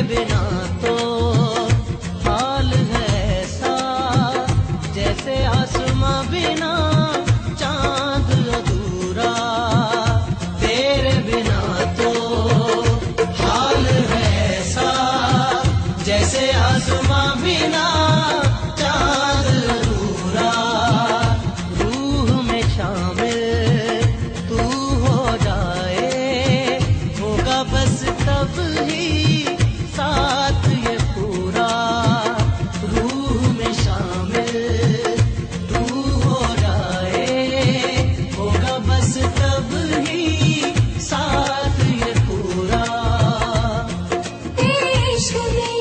बिना तो हाल है ऐसा जैसे आसमां बिना चांद अधूरा। तेरे बिना तो हाल है ऐसा जैसे आसमां बिना चांद अधूरा। रूह में शामिल तू हो जाए होगा बस तब ही साथ ये पूरा। रूह में शामिल तू हो जाए होगा बस तब ही साथ ये पूरा। इश्क में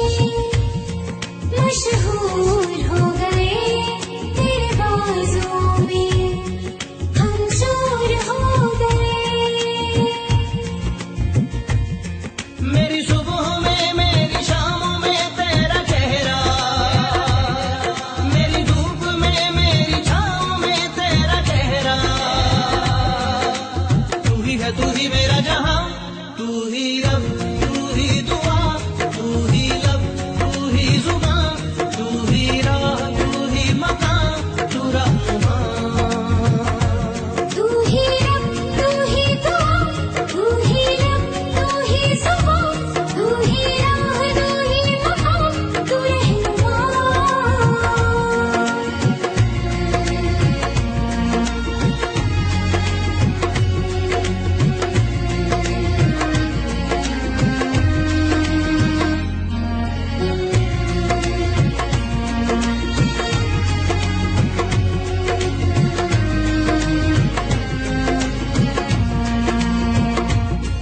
मशहूर हो गए तेरे बाजों में हम चूर हो गए। मेरी सुबह में मेरी शामों में तेरा चेहरा, मेरी धूप में मेरी छाँव में तेरा चेहरा। तू ही है तू ही मेरा जहां, तू ही रब तू ही दुआ, तू ही लब तू ही जुबां, तू ही राह तू ही मकान, तू रहनुमा। तू ही रब तू ही दुआ, तू ही लब तू ही जुबां, तू ही राह तू ही मकाम, तू रहनुमा।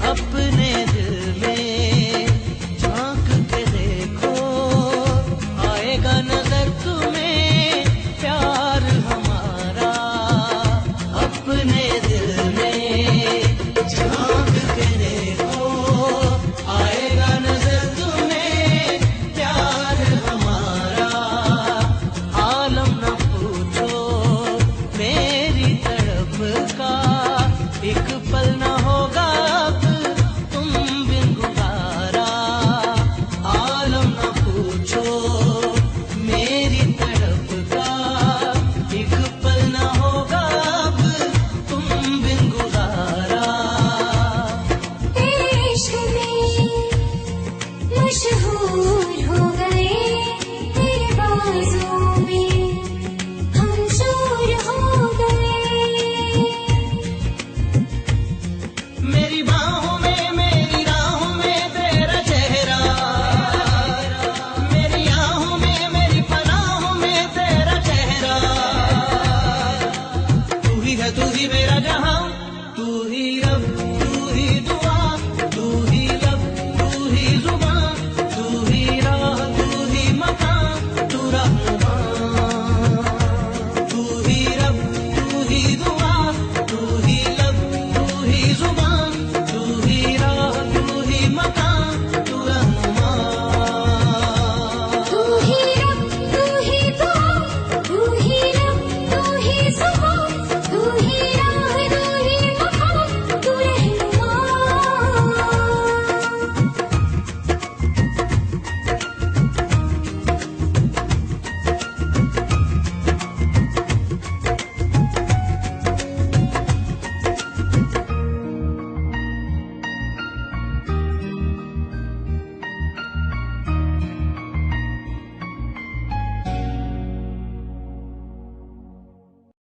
अपने दिल में झांक के देखो आएगा नजर तुम्हें प्यार हमारा। अपने दिल में झांक के देखो आएगा नजर तुम्हें प्यार हमारा। आलम न पूछो मेरी तड़प का, एक पल न होगा अब तुम बिन गुजारा। आलम न पूछो मेरी तड़प का, एक पल न होगा अब तुम बिन गुजारा। इश्क में